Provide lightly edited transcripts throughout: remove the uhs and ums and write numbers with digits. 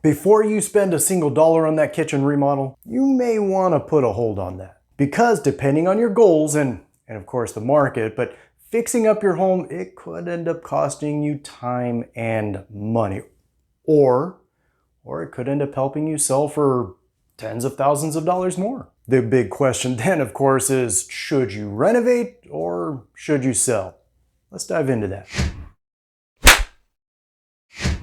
before you spend a single dollar on that kitchen remodel, you may want to put a hold on that. Because depending on your goals and of course the market, but fixing up your home, it could end up costing you time and money. Or it could end up helping you sell for tens of thousands of dollars more. The big question then, of course, is should you renovate or should you sell? Let's dive into that.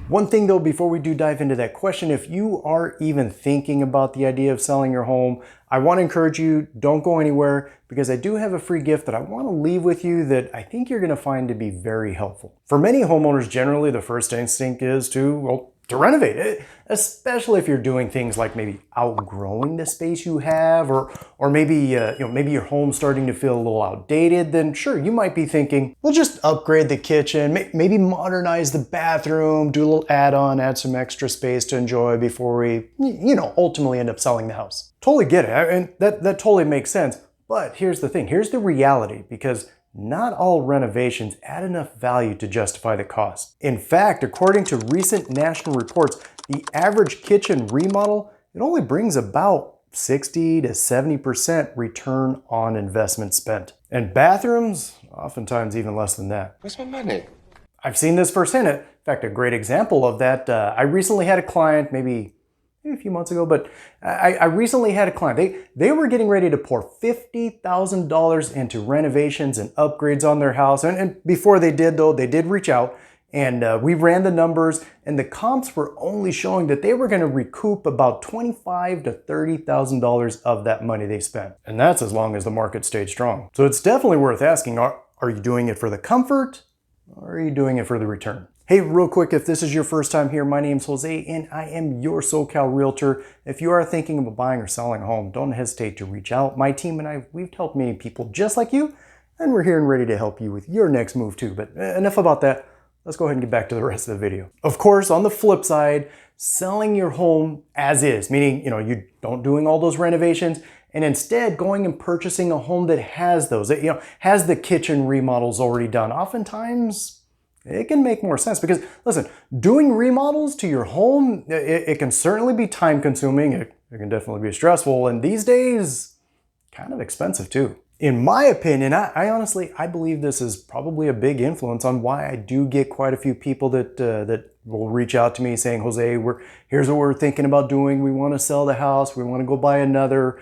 One thing though, before we do dive into that question, if you are even thinking about the idea of selling your home, I want to encourage you, don't go anywhere, because I do have a free gift that I want to leave with you that I think you're going to find to be very helpful. For many homeowners, generally the first instinct is to renovate it, especially if you're doing things like maybe outgrowing the space you have, or maybe maybe your home's starting to feel a little outdated. Then sure, you might be thinking, we'll just upgrade the kitchen, maybe modernize the bathroom, do a little add-on, add some extra space to enjoy before we, ultimately end up selling the house. Totally get it, and that totally makes sense. But here's the thing, here's the reality, because not all renovations add enough value to justify the cost. In fact, according to recent national reports, the average kitchen remodel, it only brings about 60 to 70% return on investment spent. And bathrooms, oftentimes even less than that. Where's my money? I've seen this firsthand. In fact, a great example of that, I recently had a client, maybe a few months ago, but I recently had a client. They were getting ready to pour $50,000 into renovations and upgrades on their house. And before they did, though, they did reach out and we ran the numbers, and the comps were only showing that they were going to recoup about $25,000 to $30,000 of that money they spent. And that's as long as the market stayed strong. So it's definitely worth asking, are you doing it for the comfort, or are you doing it for the return? Hey, real quick, if this is your first time here, my name's Jose and I am your SoCal Realtor. If you are thinking about buying or selling a home, don't hesitate to reach out. My team and I, we've helped many people just like you, and we're here and ready to help you with your next move too. But enough about that. Let's go ahead and get back to the rest of the video. Of course, on the flip side, selling your home as is, meaning, you don't doing all those renovations, and instead going and purchasing a home that has those, that, has the kitchen remodels already done. Oftentimes, it can make more sense because, listen, doing remodels to your home, it can certainly be time consuming. It can definitely be stressful. And these days, kind of expensive too. In my opinion, I honestly believe this is probably a big influence on why I do get quite a few people that will reach out to me saying, Jose, here's what we're thinking about doing. We want to sell the house. We want to go buy another.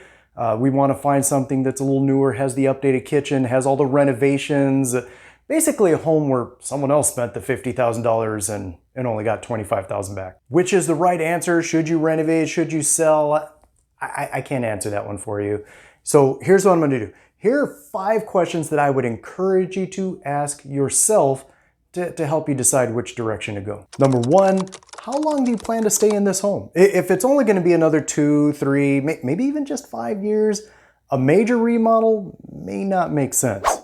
We want to find something that's a little newer, has the updated kitchen, has all the renovations. Basically a home where someone else spent the $50,000 and only got $25,000 back. Which is the right answer? Should you renovate? Should you sell? I can't answer that one for you. So here's what I'm going to do. Here are 5 questions that I would encourage you to ask yourself to help you decide which direction to go. Number 1, how long do you plan to stay in this home? If it's only going to be another 2, 3, maybe even just 5 years, a major remodel may not make sense.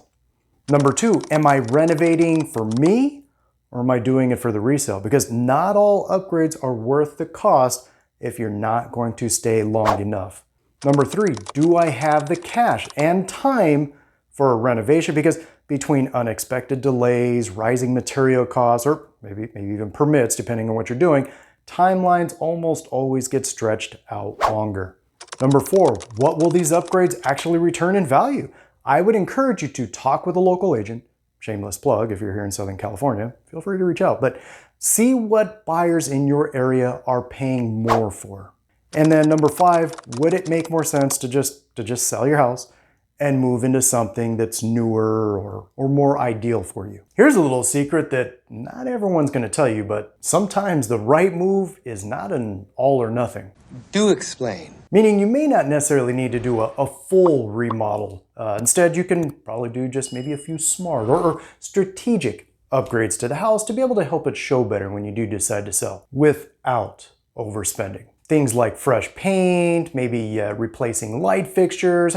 Number 2, am I renovating for me or am I doing it for the resale? Because not all upgrades are worth the cost if you're not going to stay long enough. Number 3, do I have the cash and time for a renovation? Because between unexpected delays, rising material costs, or maybe even permits, depending on what you're doing, timelines almost always get stretched out longer. Number 4, what will these upgrades actually return in value? I would encourage you to talk with a local agent. Shameless plug, if you're here in Southern California, feel free to reach out. But see what buyers in your area are paying more for. And then number 5, would it make more sense to just sell your house and move into something that's newer or more ideal for you? Here's a little secret that not everyone's going to tell you, but sometimes the right move is not an all or nothing. Do explain. Meaning you may not necessarily need to do a full remodel. Instead, you can probably do just maybe a few smart or strategic upgrades to the house to be able to help it show better when you do decide to sell without overspending. Things like fresh paint, maybe replacing light fixtures,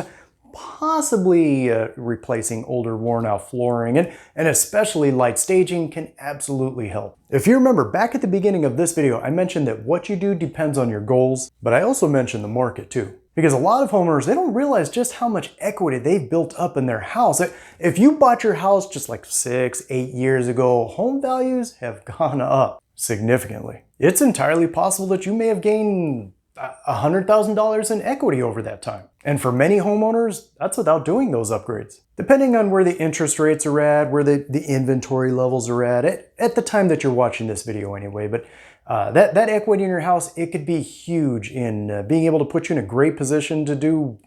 possibly replacing older worn out flooring, and especially light staging can absolutely help. If you remember back at the beginning of this video, I mentioned that what you do depends on your goals, but I also mentioned the market too. Because a lot of homeowners, they don't realize just how much equity they've built up in their house. If you bought your house just like 6, 8 years ago, home values have gone up significantly. It's entirely possible that you may have gained $100,000 in equity over that time. And for many homeowners, that's without doing those upgrades. Depending on where the interest rates are at, where the inventory levels are at the time that you're watching this video anyway, but that equity in your house, it could be huge in being able to put you in a great position to do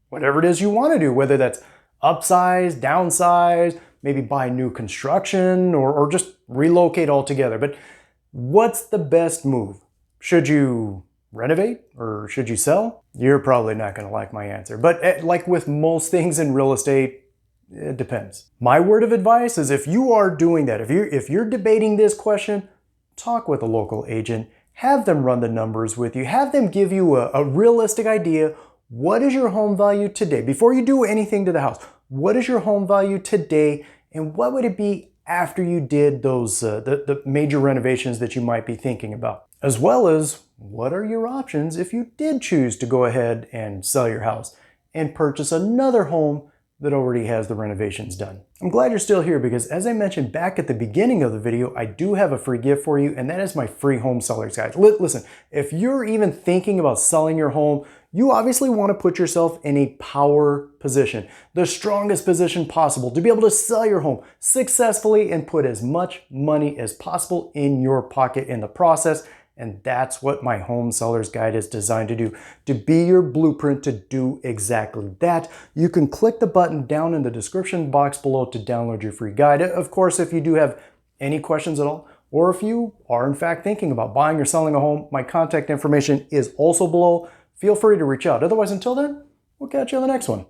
whatever it is you want to do, whether that's upsize, downsize, maybe buy new construction, or just relocate altogether. But what's the best move? Should you renovate or should you sell? You're probably not going to like my answer, but like with most things in real estate, it depends. My word of advice is if you are doing that, if you're debating this question, talk with a local agent, have them run the numbers with you, have them give you a realistic idea. What is your home value today? Before you do anything to the house, what is your home value today and what would it be after you did those the major renovations that you might be thinking about? As well as, what are your options if you did choose to go ahead and sell your house and purchase another home that already has the renovations done? I'm glad you're still here because, as I mentioned back at the beginning of the video, I do have a free gift for you, and that is my free home seller's guide. Listen, if you're even thinking about selling your home, you obviously want to put yourself in a power position, the strongest position possible to be able to sell your home successfully and put as much money as possible in your pocket in the process. And that's what my home seller's guide is designed to do, to be your blueprint to do exactly that. You can click the button down in the description box below to download your free guide. Of course, if you do have any questions at all, or if you are in fact thinking about buying or selling a home, my contact information is also below. Feel free to reach out. Otherwise, until then, we'll catch you on the next one.